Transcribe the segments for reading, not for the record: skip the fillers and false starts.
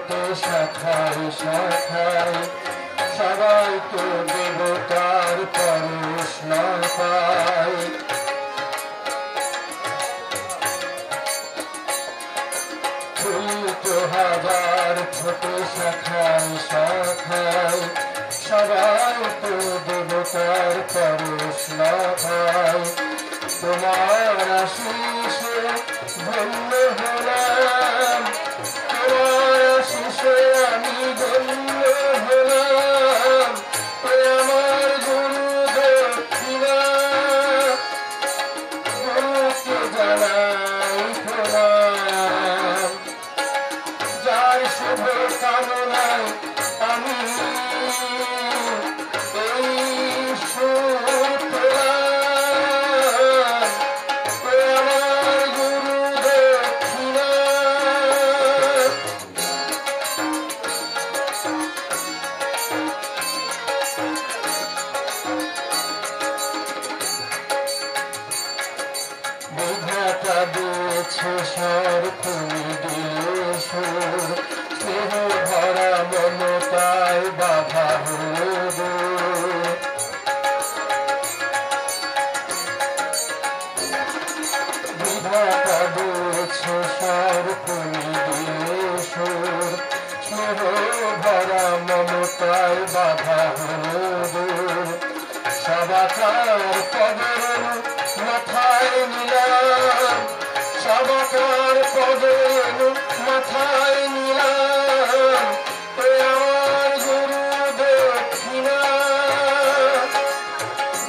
ফোটে শাখায় শাখায়, সবাই তো দেবতার পরশ না পায়। ফুল তো হাজার ফোটে শাখায় শাখায়, সবাই তো দেবতার পরশ না পায়। তোমার আশিসে ধন্য হলাম, তোমার আশিসে আমি ধন্য হলাম। আমার গুরু দক্ষিণা, গুরুকে জানাই প্রণাম। যার শুভ কামনায় আমি এই সুর পেলাম, আমার গুরু দক্ষিণা। বিধাতা দিয়েছে স্বর, তুমি দিলে সুর, স্নেহ ভরা মমতায় বাধা হলো দূর। বিধাতা দিয়েছে স্বর, তুমি দিলে সুর, স্নেহ ভরা মমতায় বাধা হলো দূর। সবাকার পদের মাথায় নিলাম, সবাকার পদের মাথায় নিলাম। আমার গুরু দক্ষিণা,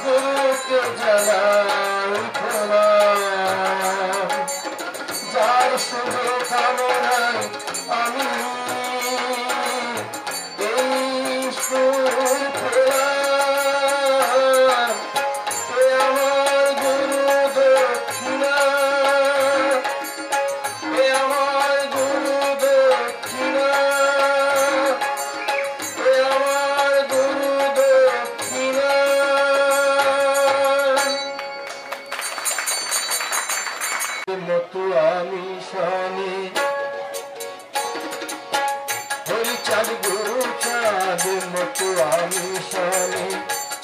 গুরুকে জানাই প্রণাম। যার শুভ কামনায় আমি এই সুর পেলাম, আমার গুরু দক্ষিণা, আমার গুরু দক্ষিণা, আমার গুরু দক্ষিণা। মতো আমি শনি হরিচাঁদ গুরু চাঁদ মতো আমি শনি,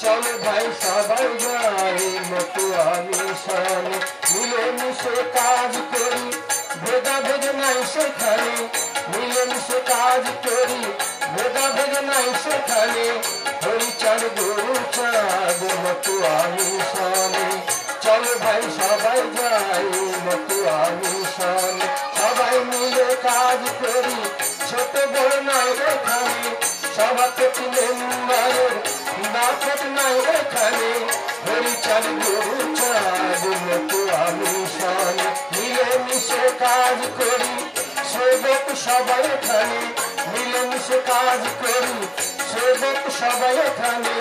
চল ভাই সবাই যাই মতো আমি শনি। মিলেমিশে কাজ করি, ভেদাভেদ নাই সেখানে, মিলেমিশে কাজ করি, ভেদাভেদ নাই সেখানে। হরিচাঁদ গুরু চাঁদ মতো আমি শনি, চল ভাই সবাই যাই মতো আমি শনি। সবাই মিলে কাজ করি, ছোট বড় নাই এখানে, সভাপতি মেম্বারের নাফত নাই এখানে। হরিচাঁদ গুরু চাঁদ মতো আমি শনি, মিলেমিশে কাজ করি, সেবক সবাই এখানে, মিলেমিশে কাজ করি, সেবক সবাই এখানে।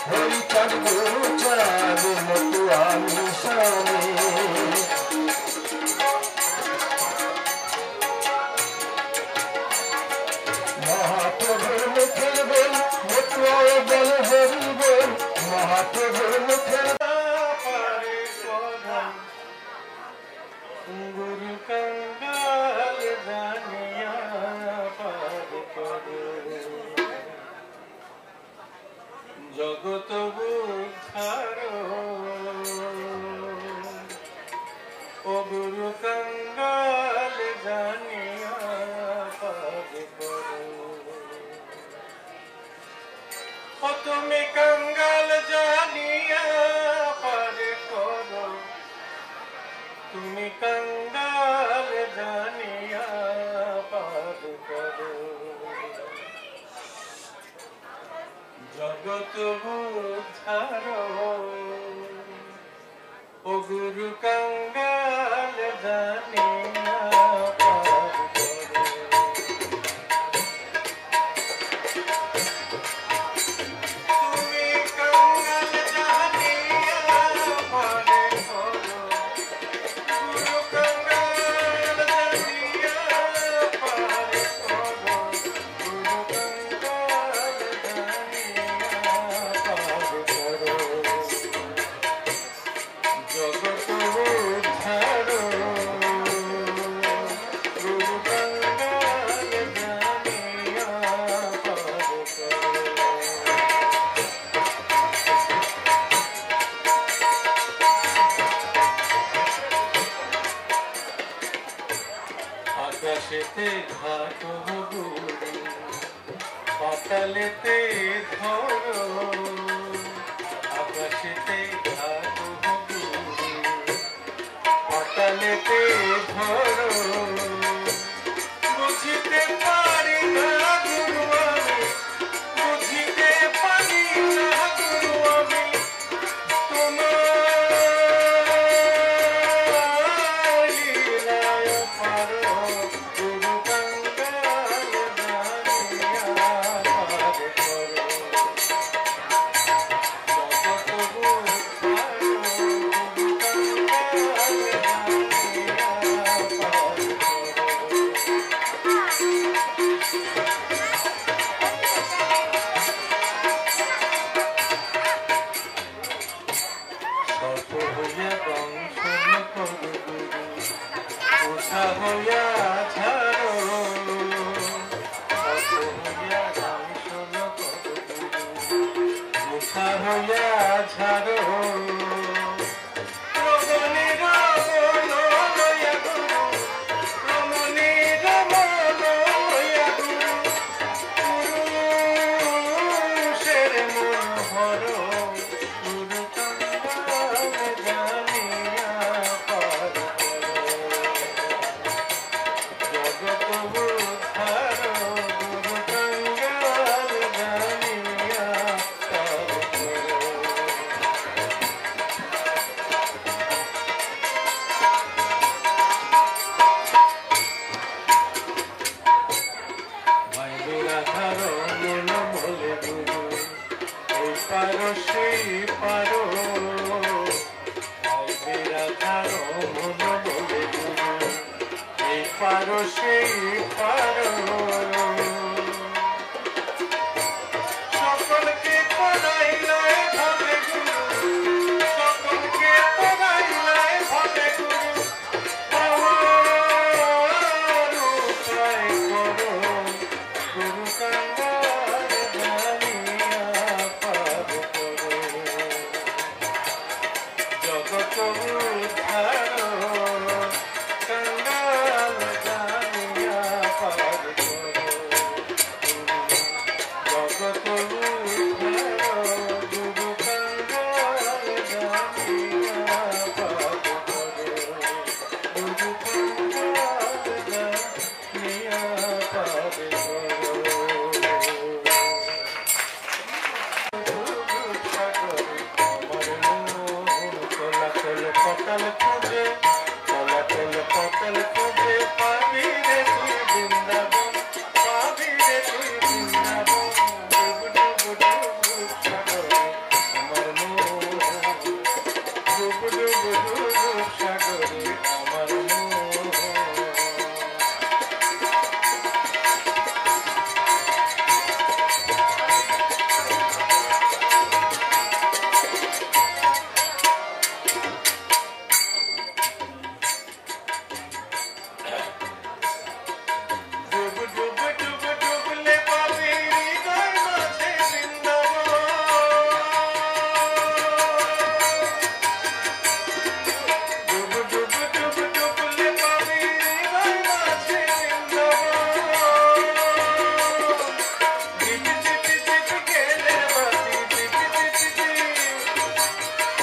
হরিচাঁদ গুরু চাঁদ মতো আমি শনি। মহাপ্রভুর মুখের বল মতুয়ায় বলে হরি বল, মহাপ্রভুর মুখের গুরু কঙ্গাল জানিয়া পার করো, জগত বুঝার ও গুরু কঙ্গাল জানিয়া পার করো। ও তুমি কঙ্গাল জানিয়া পার করো, তুমি কঙ্গাল জানিয়া পার করো। জগত বুঝার ও গুরু কঙ্গাল জানিয়া পার করো। তুমি কঙ্গাল জানিয়া পার করো, গুরু কঙ্গাল জানিয়া পার করো, গুরু কঙ্গাল জানিয়া পার করো। জগত উদ্ধার গুরু কঙ্গাল জানিয়া আকাশেতে ঘাট গুরু পাতালেতে ধরো আকাশেতে ঘাট গুরু পাতালেতে ধরো বুঝিতে পারি না গুরু আমি বুঝিতে পারি না গুরু আমি তোমার লীলায় পারো গুরু কাঙ্গাল জানিয়া পার করো জগৎ বুঝারো গুরু কাঙ্গাল জানিয়া পার সর্প হইয়া দংশন করো গুরু উষা হইয়া ঝাড়ো সর্প হইয়া দংশন করো গুরু উষা হইয়া ঝাড়ো রমণীর মন লইয়া গুরু রমণীর মন লইয়া গুরু পুরুষের মন হরো গুরু কাঙ্গাল জানিয়া পার করো জগৎ বুঝারো গুরু কাঙ্গাল জানিয়া পার করো মাইবেরা ধারো মন বলে গুরু ওই পারো সেই পারো মাইবেরা ধারো মন বলে গুরু এই পারো সেই পারো সকলকে পড়াইলাই ভাবে গুরু সকলকে পড়াইলাই ভাবে গুরু আমার উপায় করো গুরু কাঙ্গাল জানিয়া পার করো জগৎ বুঝারো কাঙ্গাল জানিয়া পার করো জগৎ বুঝারো গুরু কাঙ্গাল জানিয়া পার করো গুরু কাঙ্গাল জানিয়া পার করো পটল খুঁজে তলাতল পটল খুঁজে পাবি রে তুই বৃন্দাবন পাবি রে তুই বৃন্দাবন ডুব ডুব ডুব সাগরে আমার মন ডুব ডুব ডুব সাগরে আমার মন ডুব ডুব ডুব ডুবলে পাবি হৃদয় মাঝে বৃন্দাবন ডুব ডুব ডুব ডুবলে পাবি হৃদয় মাঝে বৃন্দাবন ঝিপি ঝিপি ঝিপি গেলে বাতি ঝিপি ঝিপি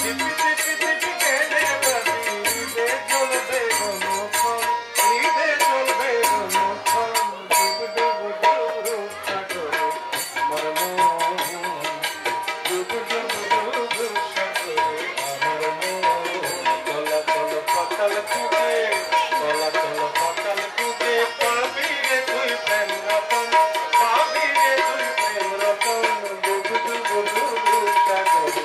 ঝিপি ঝিপি ঝিপি গেলে বাতি হৃদে জ্বলবে ঘনক্ষণ হৃদে জ্বলবে ঘনক্ষণ ডুব ডুব ডুব সাগরে আমার মন ডুব ডুব ডুব সাগরে আমার মন তলাতল পাতাল খুঁজে তলাতল পাতাল খুঁজে পাবি রে তুই প্রেম রতন পাবি রে তুই প্রেম রতন ডুব ডুব ডুব সাগরে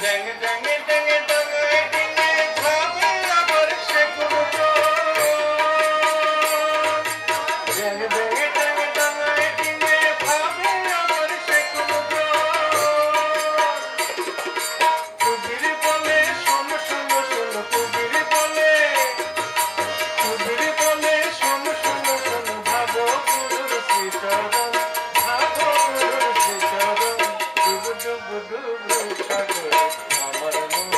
ড্যাং ড্যাং ড্যাং ড্যাং ডিঙে খাবে আবার সে গুরু ড্যাং ড্যাং ড্যাং ড্যাং ডিঙে খাবে আবার সে গুরু কবির বলে শোন শোন শোন কবির বলে শোন শোন শোন ভাবো গুরুর শ্রীচরণ ভাবো গুরুর শ্রীচরণ ডুব ডুব ডুব সাগরে আমার মন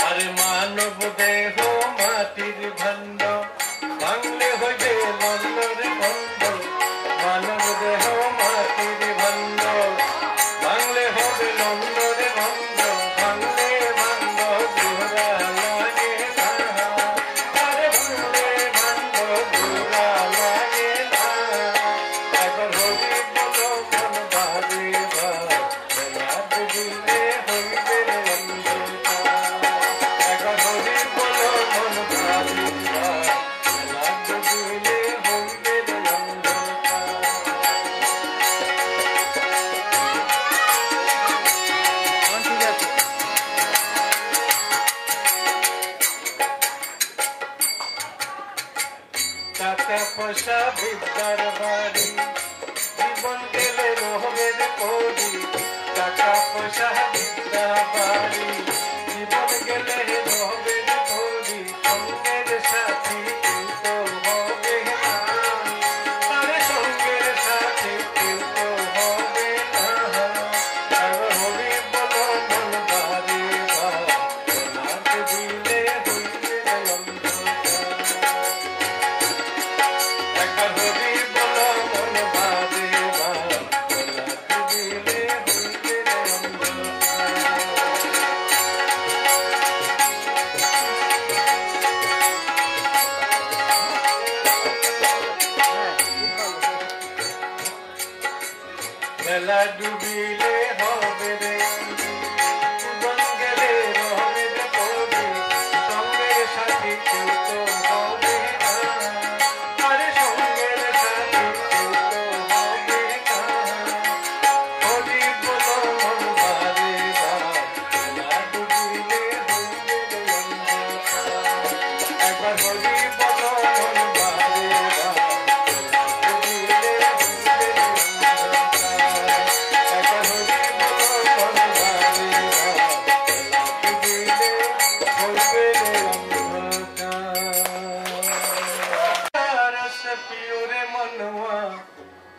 আরে মানব দেহ মাটির ভাণ্ড ভাঙলে হইবে মন্দরে বন্ধ মানব দেহ মাটির ভাণ্ড ভাঙলে হবে নন্দরে বন্ধ ভাঙলে ভাণ্ড জোড়া লাগে না আরে ভাঙলে ভাণ্ড জোড়া লাগে না একবার হবি বলো মন ভাবে ভাব দিলে হইবে অন্ধকার একবার হবি বলো মন ভাবে ভাব দিলে হইবে অন্ধকার টাকা পয়সা বিদ্যার বাড়ি জীবন গেলে রোহের পরি টাকা পয়সা বিদ্যা বাড়ি জীবন গেলে রোহের পরি সঙ্গের সাথী কেউ তো হবে না আরে সঙ্গের সাথী কেউ তো হবে না আর হবে বলো মন বাড়ি বাদ দিলে হইবে অন্ধকার একবার হবি বলো মন ভাবে দিলে হইবে বেলা ডুবিলে হবে রে জীবন গেলে রবে রে পড়বে সঙ্গের সাথী কেউ তো হবে না আরে সঙ্গের সাথী কেউ তো হবে না হরি বলো মন ভাবে বেলা ডুবিলে হইবে রে অন্ধকার একবার হরি বলো মন ভাবে ডুবিলে হইবে রে অন্ধকার একবার হরি বলো মন ভাবে ডুবিলে হইবে রে अवतार रस पियो रे मनवा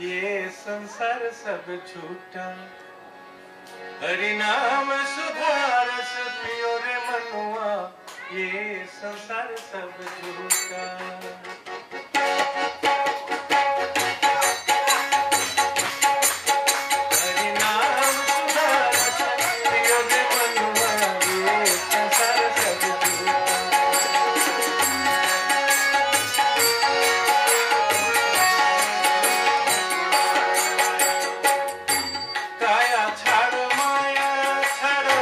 ये संसार सब झूठा हरि नाम सुधारस पियो रे मनवा ये संसार सब झूठा हरि नाम सुधारस पियो रे मनवा ये संसार सब झूठा কায়া ছাড়ো মায়া ছাড়ো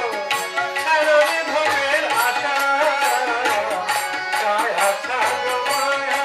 ছাড়ো রে ভবের আশা কায়া ছাড়ো মায়া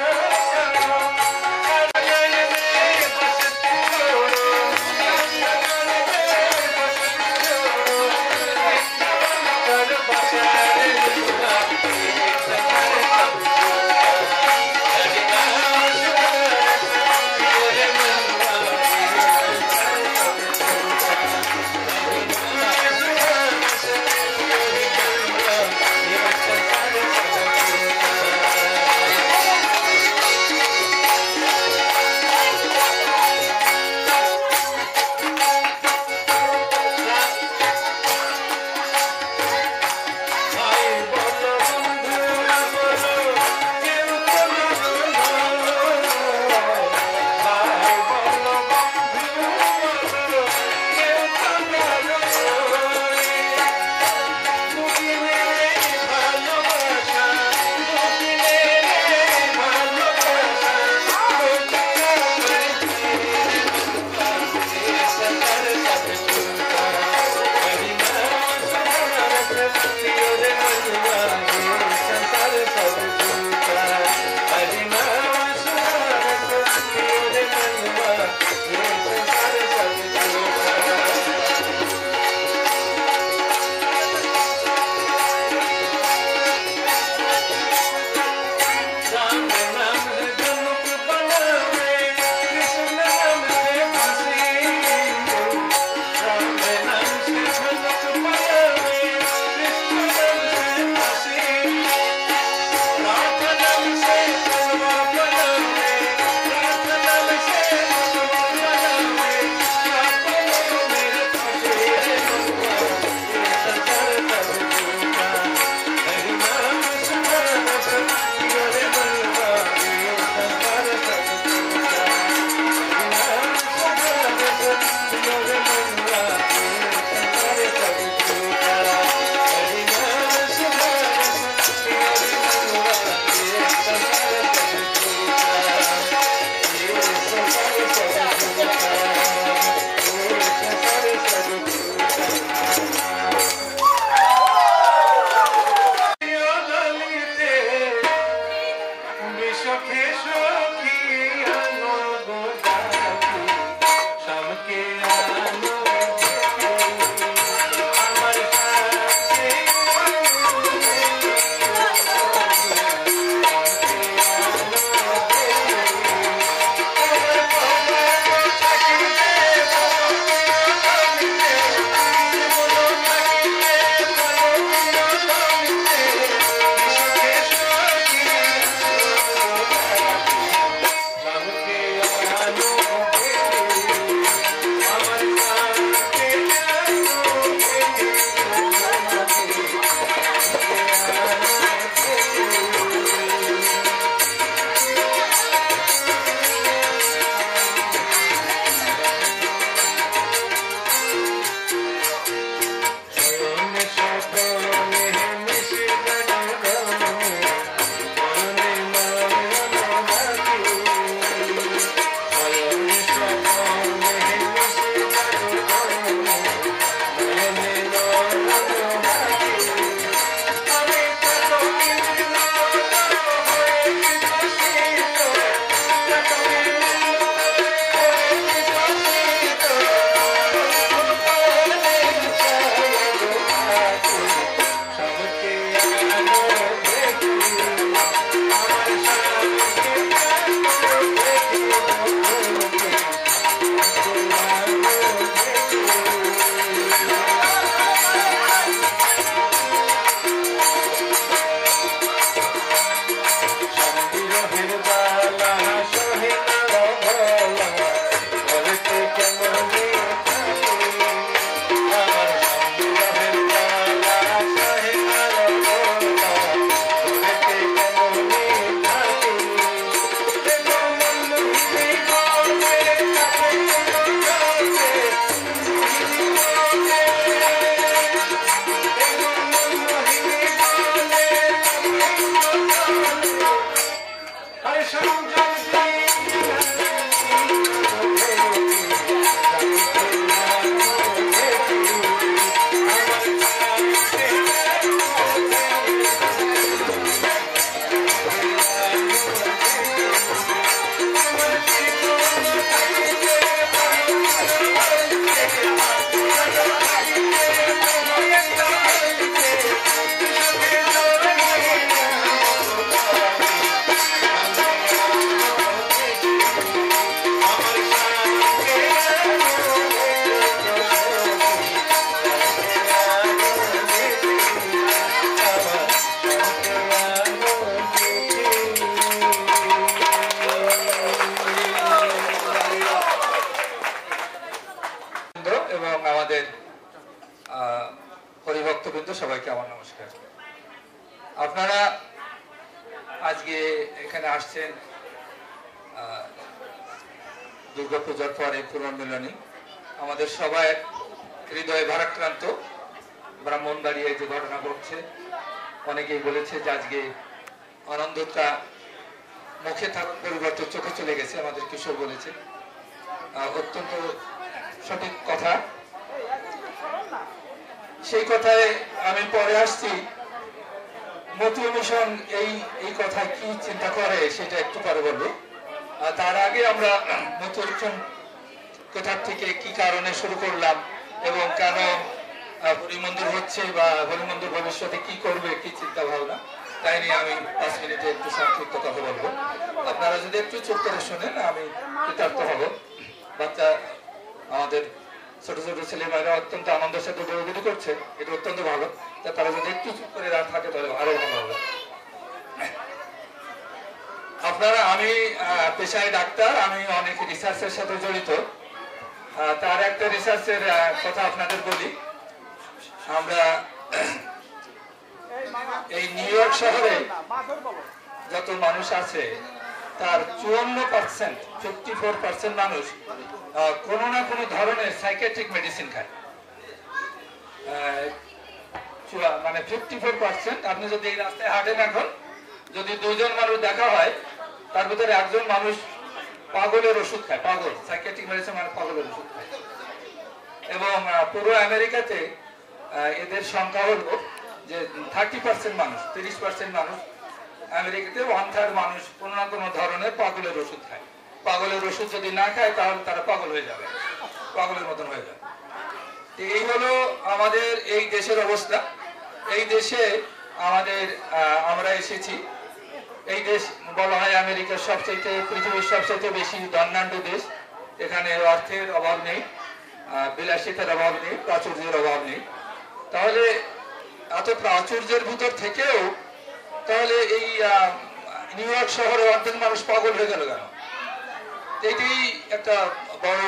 হরিভক্তবৃন্দ সবাইকে আমার নমস্কার। আপনারা আজকে এখানে আসছেন দুর্গাপূজার পরে পুনর্মিলনী। আমাদের সবাই হৃদয়ে ভারাক্রান্ত। ব্রাহ্মণবাড়িয়ায় যে ঘটনা ঘটছে, অনেকেই বলেছে যে আজকে আনন্দটা মুখে থাকার পরিবর্তে চোখে চলে গেছে। আমাদের কিশোর বলেছে, অত্যন্ত সঠিক কথা। সেই কথায় আমি পরে আসছি। মতুয়া মিশন এই কথায় কি চিন্তা করে সেটা একটু পরে বলবো। তার আগে আমরা মতুয়া মিশন কোথা থেকে কি কারণে শুরু করলাম এবং কেন হরিমন্দির হচ্ছে বা হরিমন্দির ভবিষ্যতে কি করবে, কি চিন্তা ভাবনা, তাই নিয়ে আমি 5 মিনিটে একটু সংক্ষিপ্ত কথা বলবো। আপনারা যদি একটু চুপ করে শোনেন আমি কৃতার্থ হব। বাচ্চা আমাদের ছোট ছোট ছেলেমেয়েরা অত্যন্ত আনন্দের সাথে দৌড়াদৌড়ি করছে, এটা অত্যন্ত ভালো। তারা যদি একটু চুপ করে থাকে তাহলে আরো ভালো হবে। আপনারা, আমি পেশায় ডাক্তার, আমি অনেক রিসার্চের সাথে জড়িত। তার একটা রিসার্চের কথা আপনাদের বলি। আমরা এই নিউ ইয়র্ক শহরে যত মানুষ আছে তার 54% মানুষ কোনো না কোনো ধরনের সাইকিয়াট্রিক মেডিসিন খায়। মানে 54%। আপনি যদি এই রাস্তায় হাঁটেন এখন, যদি 2 জন মানুষ দেখা হয় তার ভিতরে একজন মানুষ পাগলের ওষুধ খায়। পাগল, সাইকিয়াট্রিক মেডিসিন মানে পাগলের ওষুধ খায়। এবং পুরো আমেরিকাতে এদের সংখ্যা হলো যে 30% মানুষ, 30% মানুষ আমেরিকাতে 1/3 মানুষ কোনো না কোনো ধরনের পাগলের ওষুধ খায়। পাগলের ওষুধ যদি না খায় তাহলে তারা পাগল হয়ে যাবে, পাগলের মতন হয়ে যাবে। এই হলো আমাদের এই দেশের অবস্থা। এই দেশে আমরা এসেছি। এই দেশ বলা হয় আমেরিকার সবচেয়ে, পৃথিবীর সবচেয়ে বেশি ধনাঢ্য দেশ। এখানে অর্থের অভাব নেই, বিলাসিতার অভাব নেই, প্রাচুর্যের অভাব নেই। তাহলে এত প্রাচুর্যের ভিতর থেকেও তাহলে এই নিউ ইয়র্ক শহরে অর্ধেক মানুষ পাগল হয়ে গেল কেন? এটি একটা বড়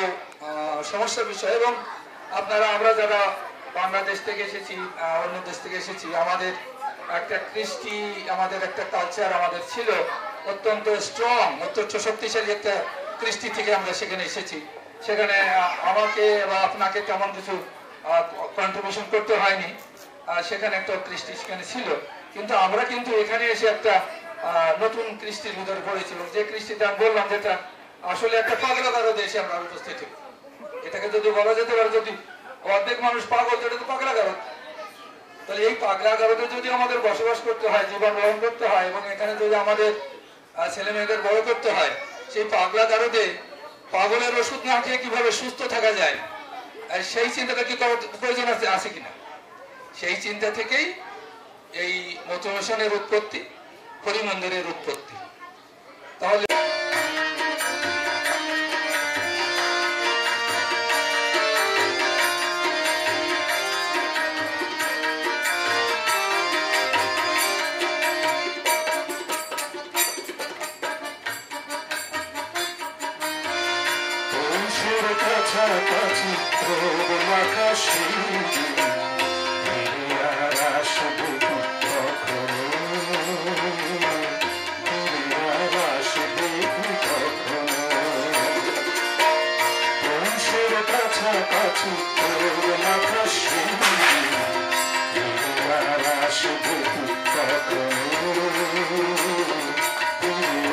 সমস্যার বিষয়। এবং আমরা যারা বাংলাদেশ থেকে এসেছি, অন্য দেশ থেকে এসেছি, আমাদের একটা কৃষ্টি, আমাদের একটা কালচার আমাদের ছিল অত্যন্ত স্ট্রং, অত্যন্ত শক্তিশালী একটা কৃষ্টি থেকে আমরা সেখানে এসেছি। সেখানে আমাকে বা আপনাকে তেমন কিছু কন্ট্রিবিউশন করতে হয়নি। সেখানে একটা কৃষ্টি সেখানে ছিল, কিন্তু আমরা কিন্তু এখানে এসে একটা নতুন কৃষ্টির ভিতরে পড়েছিল। যে কৃষ্টিতে আমি বললাম যেটা আসলে একটা পাগলাগারো দেশে আমরা উপস্থিত হই। এটাকে যদি বলা যেতে পারে, যদি অর্ধেক মানুষ পাগল, সেটা তো পাগলাগারো। তাহলে এই পাগলাগারোতে যদি আমাদের বসবাস করতে হয়, জীবন গ্রহণ করতে হয়, এবং এখানে যদি আমাদের ছেলে মেয়েদের বড় করতে হয়, সেই পাগলাগারোতে পাগলের ওষুধ না খেয়ে কিভাবে সুস্থ থাকা যায়, সেই চিন্তাটা কি করার প্রয়োজন আছে কিনা? সেই চিন্তা থেকেই এই মোটিভেশনের উৎপত্তি, হরিমন্দিরের উৎপত্তি। তাহলে কাছাকাছি রোদ মাখা শিব আর আসবে কখনো, আর আসবে কখনো। বংশের কাছাকাছি রোদ মাখা শিব আর আসবে কখনো,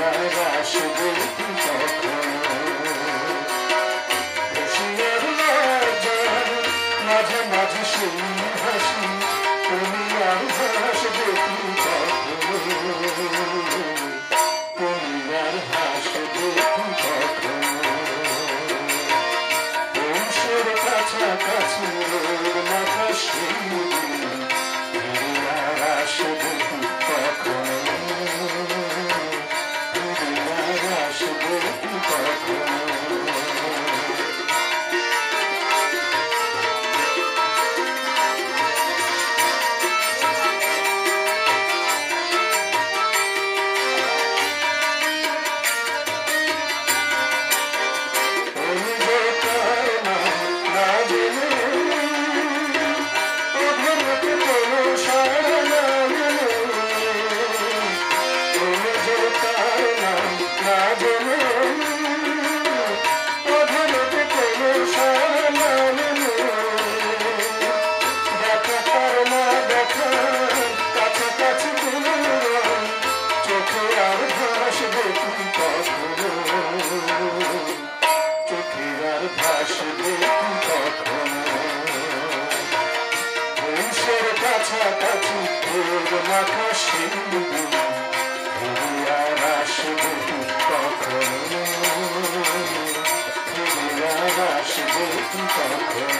আর আসবে কখনো। মাঝে মাঝে সেই হাসি তুমি আর হাসবে কখনো, তুমি আর হাসবে কখনো। বংশের কাছাকাছি রোদ মাখা সেই আর আসবে কখনো, তুমি আর আসবে কখনো। কাছাকাছি রোদ মাখা শিব আর আসবে কখনো, আর আসবে কখনো।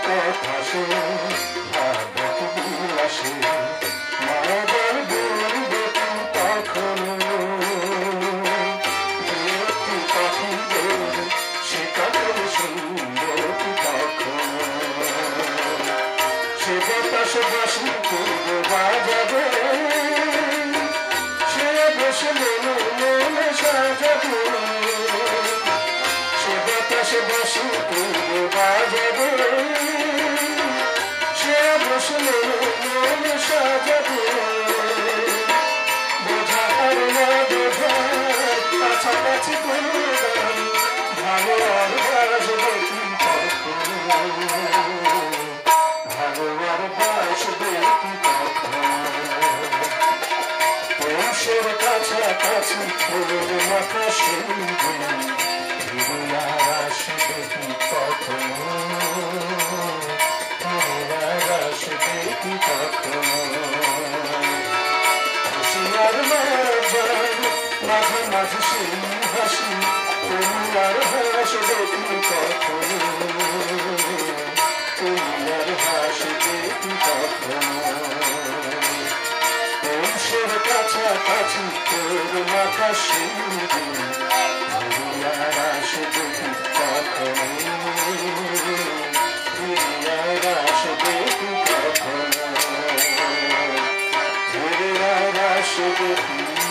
কথা শুনে ভাবত বিলাসে মায়াবার বলবে কখনো, একটি পাখি বলবে সে কত সুন্দর কখনো। সে বাতাস বাসি করবে বাজাবে, সে বসে মনে সাজাবে, সে বাতাস বাসি করবে বাজাবে, সে বসলে মনে সাজাবে। বোঝা আর না বোঝা কাছাকাছি কোনো ভালো আর বাসবে কখনো, ভালো আর বাসবে কখনো। বংশের কাছাকাছি রোদ মাখা শিব আর আসবে কখনো, আর আসবে কখনো। খুশিয়ার মাঝে মাঝে সেই হাসি তুমি আর হাসবে কখনো, তুমি আর হাসবে কখনো। বংশের কাছাকাছি রোদ মাখা শিব আর আসবে কখনো, আর আসবে কখনো, আর আসবে কখনো।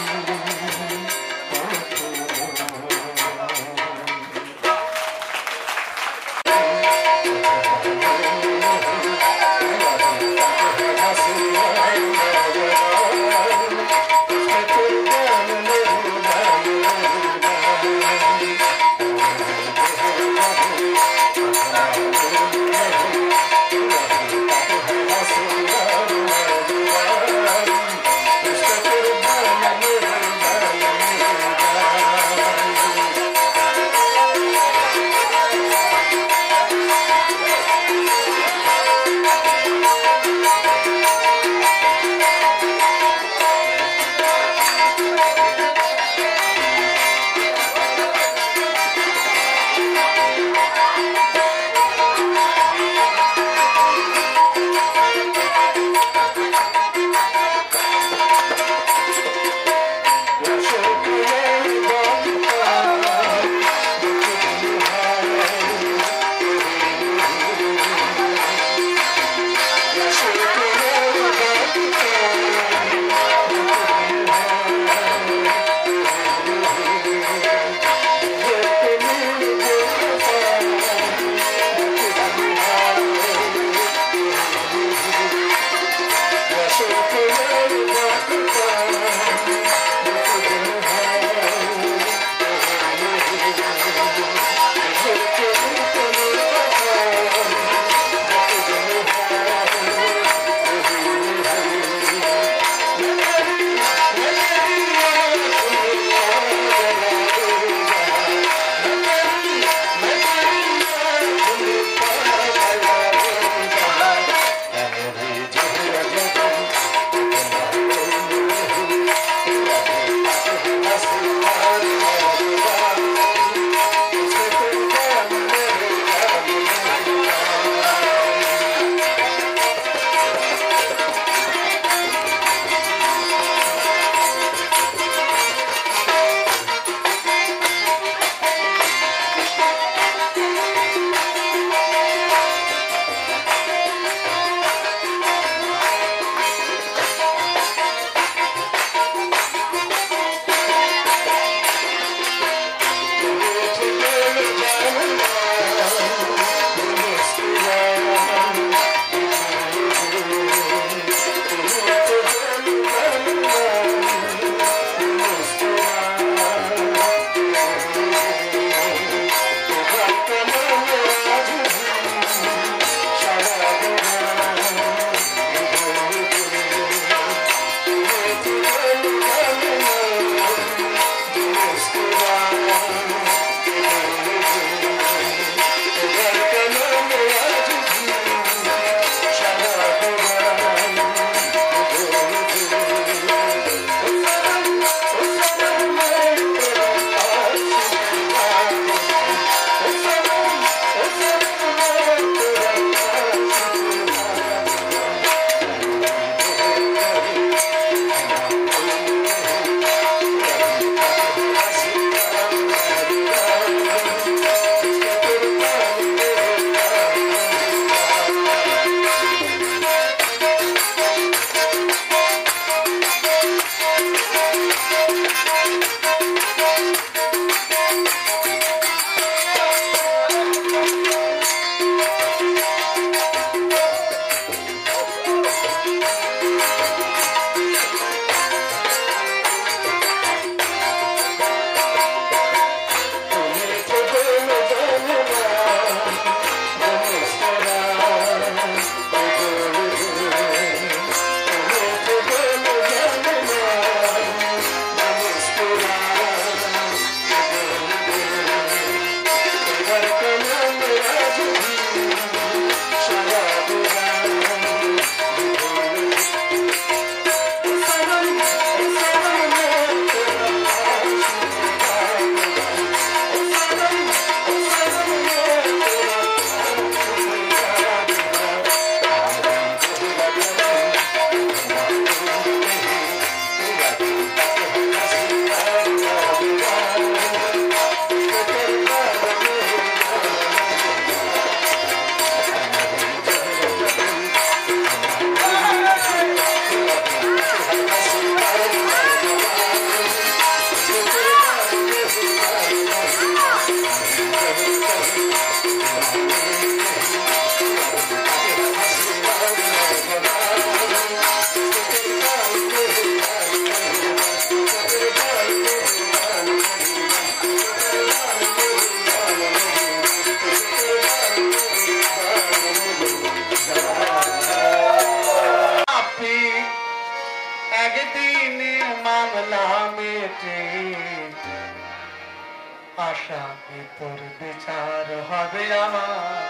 আসামি তোর বিচার হবে আমার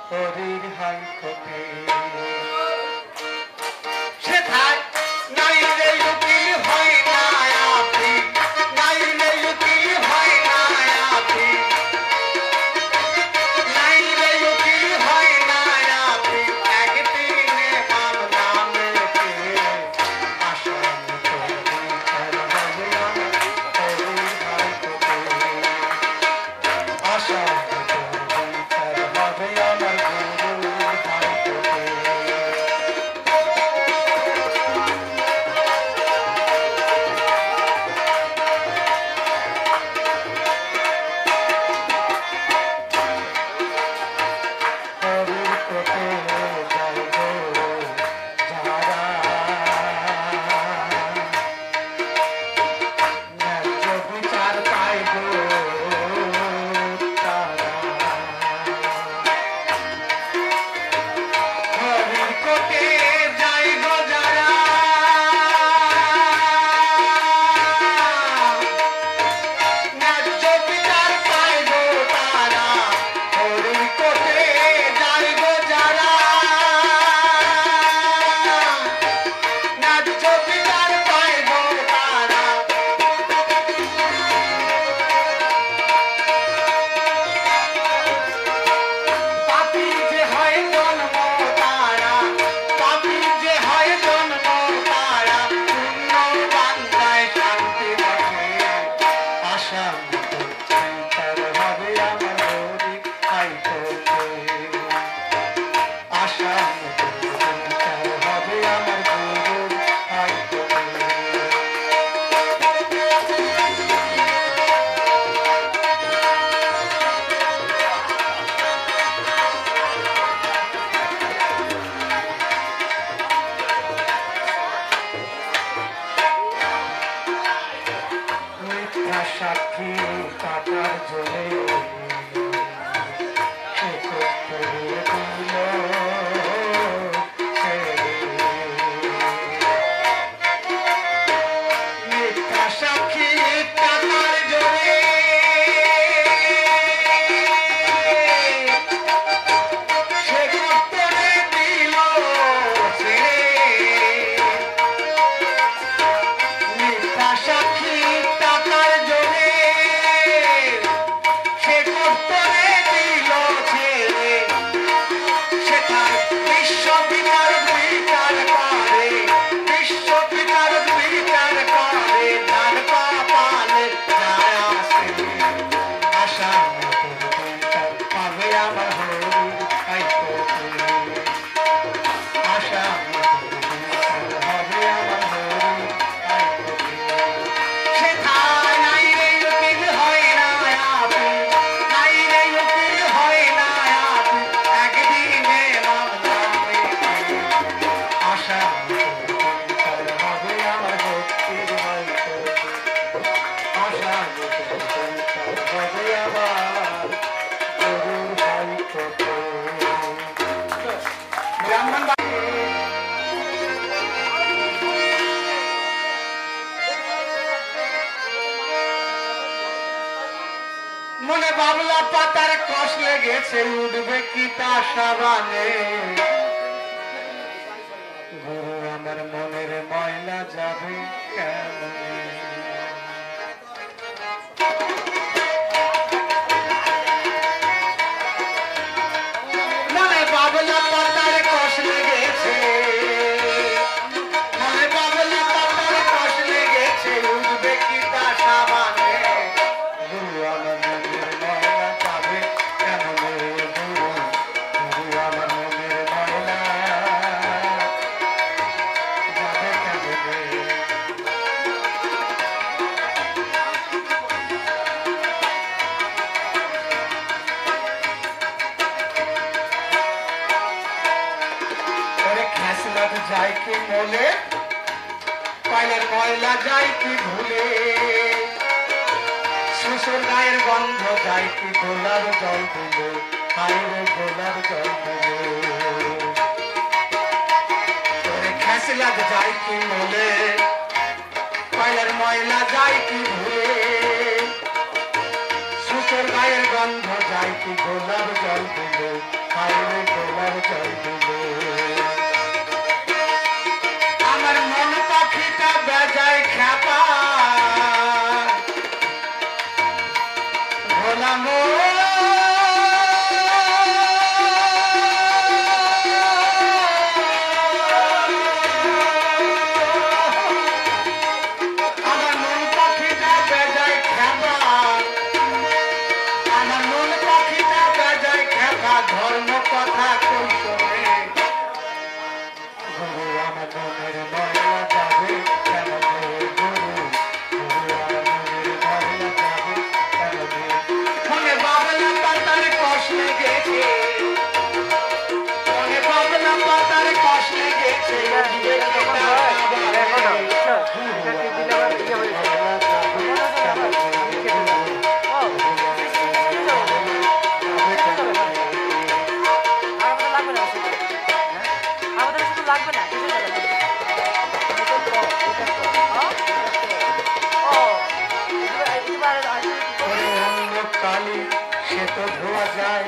হরির হাইকোর্টে সেথায় নাই রে উকিল হয় না আপি নাই রে উকিল হয় না আপি নাই রে উকিল হয় না আপি একদিনে মামলা মেটে আসামি তোর বিচার হবে আমার হরির হাইকোর্টে আসামি তোর বিচার হবে আমার গুরুর হাইকোর্টে টাকার জোরে সে করে দিল মিথ্যা সাক্ষী টাকার জোরে সে করে দিল মিথ্যা সাক্ষী টাকার জোরে সে করে দিল ছেড়ে সে তার বিশ্ববিদ্যার বিচার করে বিশ্ববিদ্যার বিচার করে তার কপালে যায় আসে আশা পাবে আমার হরির খাইতো আশা হবে আমার হরির খাইতো সে থায় নাই রে উকিল হয় না আপি নাই রে উকিল হয় না আপি একদিনে মামলা মেটে আশা হবে আমার হরির হয়তো আশা হবে আমার হরির হয়তো ব্রাহ্মণ মনে বাবলা পাতার কষ লেগেছে উঠবে কি তা সাবানে গুরু আমার মনের ময়লা যাবে কেমনে মনে বাবলা পাতার কষ লেগেছে মনে বাবলা পাতার কষ লেগেছে উঠবে কি তা সাবানে গুরু আমার মনের ময়লা যাবে কেমনে গুরু গুরু আমার মনের ময়লা যাবে কেমনে ওরে খেসলাত যায় কি মোলে পাইলের ময়লা যায় কি ভুলে শ্বশুর গায়ের গন্ধ যায় কি গোলার জল দিলে হাইরে গোলার জল দিলে ওরে খেসলাত যায় কি মোলে পাইলের ময়লা যায় কি ভুলে শ্বশুর গায়ের গন্ধ যায় কি গোলার জল দিলে হাইরে গোলার জল দিলে আমার মন পাখিটা বেজায় খ্যাপা ভোলা আমার মন পাখিটা বেজায় খ্যাপা আমার মন পাখিটা বেজায় খ্যাপা ধর্ম কথা কই শোনে গুরু আমার মনের ময়লা যাবে কেমনে গুরু গুরু আমার মনের ময়লা যাবে কেমনে মনে বাবলা পাতার কষ লেগেছে মনে বাবলা পাতার কষ লেগেছে কালি সে তো ধোয়া যায়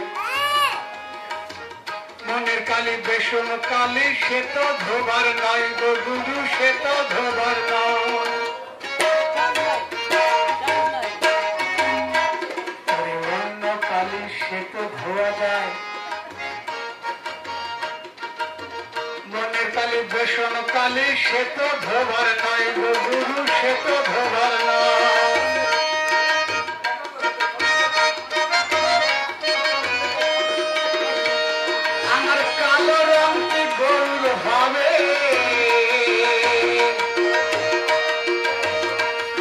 মনের কালি বেসন কালি সে তো ধোবার নয় গো গুরু সে তো ধোবার নয় অন্য কালি সে তো ধোয়া যায় মনের কালি বেসন কালি সে তো ধোবার নয় গো গুরু সে তো ধোবার নয় আমার কালো রঙটি গৌর হবে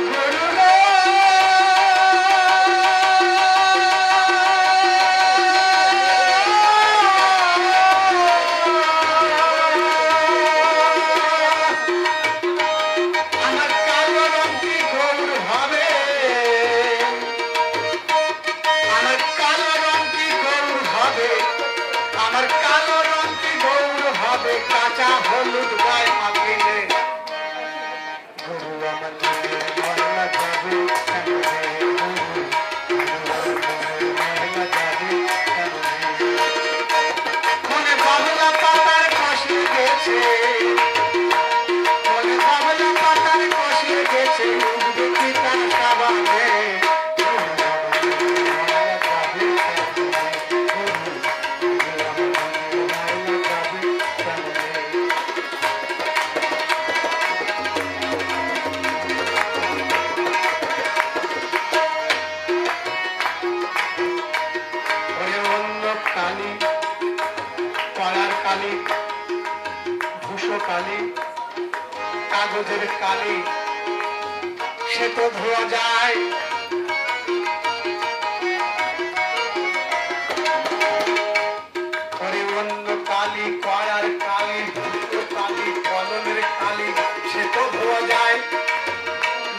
গরু আমার কালো রঙটি গৌর হবে কাঁচা হলুদ গায়ে মাখিলে গরু আমার মনের ময়লা যাবে কেন রে গরু, ময়লা যাবে কেন রে? মনে বাবলা পাতার কষে গেছে, মনে বাবলা পাতার কষে গেছে, উঠবে কি তার সাবানে কালি, কলার কালি, ধূসো কালি, কাগজের কালি, সে তো ধোয়া যায়। ওরে অন্য কালি, কলার কালি, ধূসো কালি, কলমের কালি, সে তো ধোয়া যায়।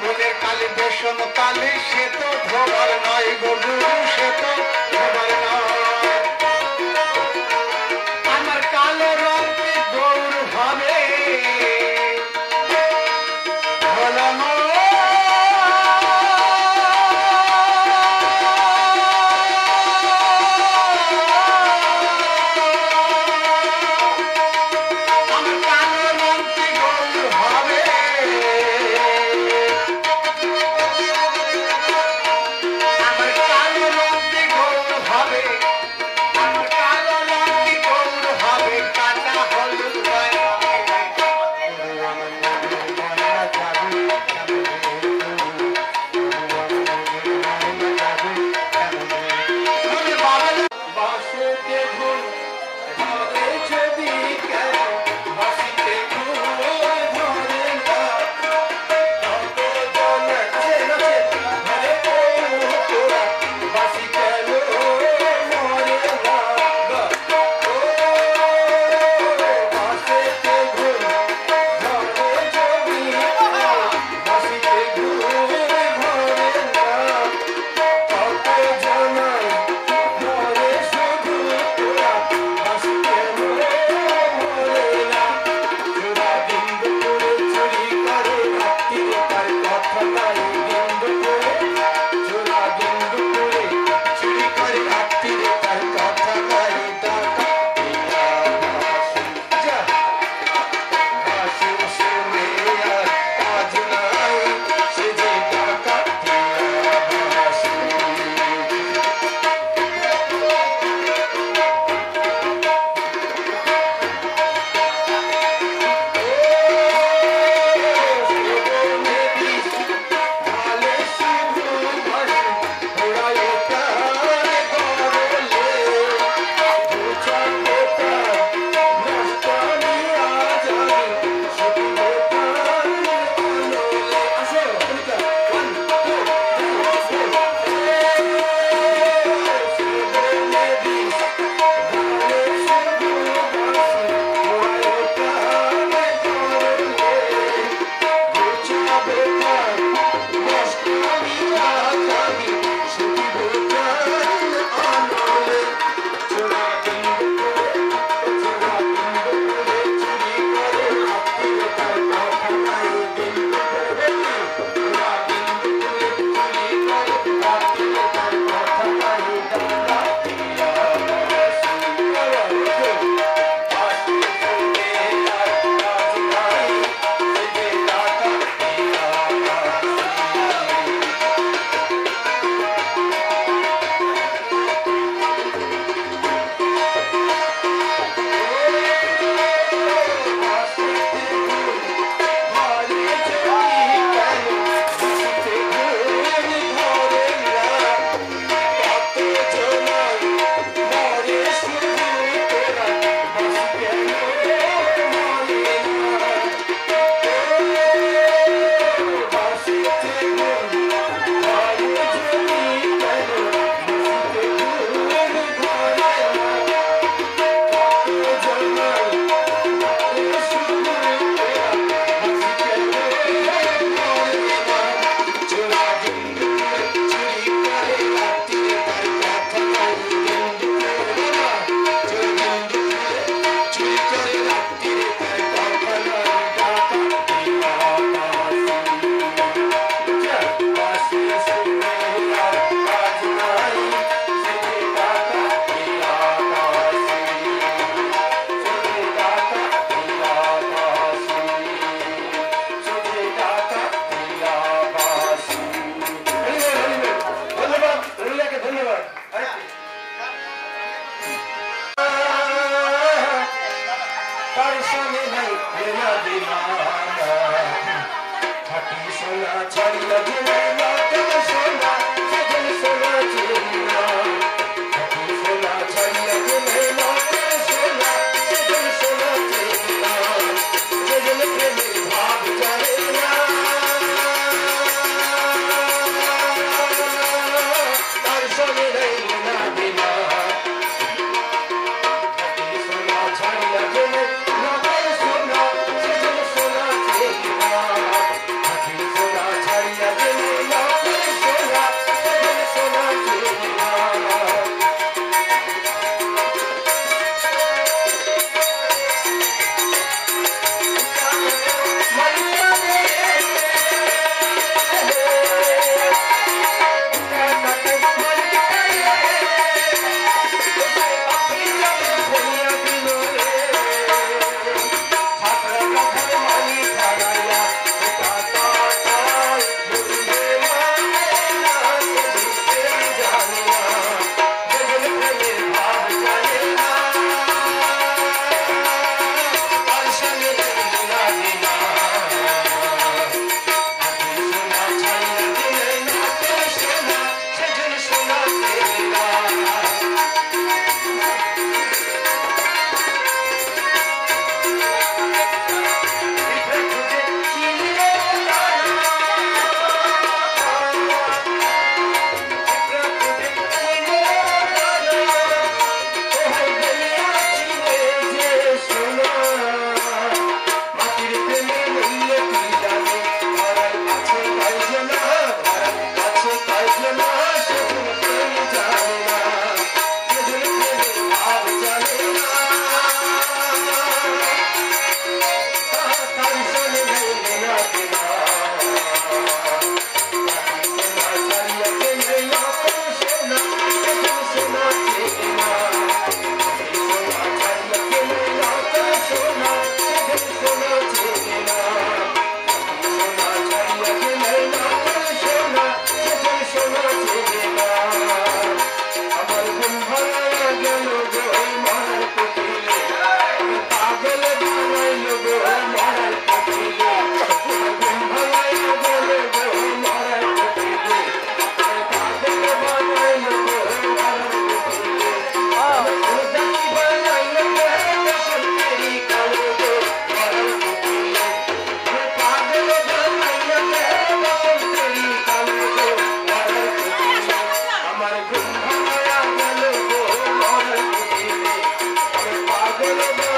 মনের কালি, বেসন কালি, সে তো ধোবার নয় গো গুরু, সে তো ধোবার নয়। আমার কালো রঙে গৌর হবে হলো না। আমার কালো রঙে গৌর হবে, আমার কালো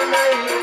Bye.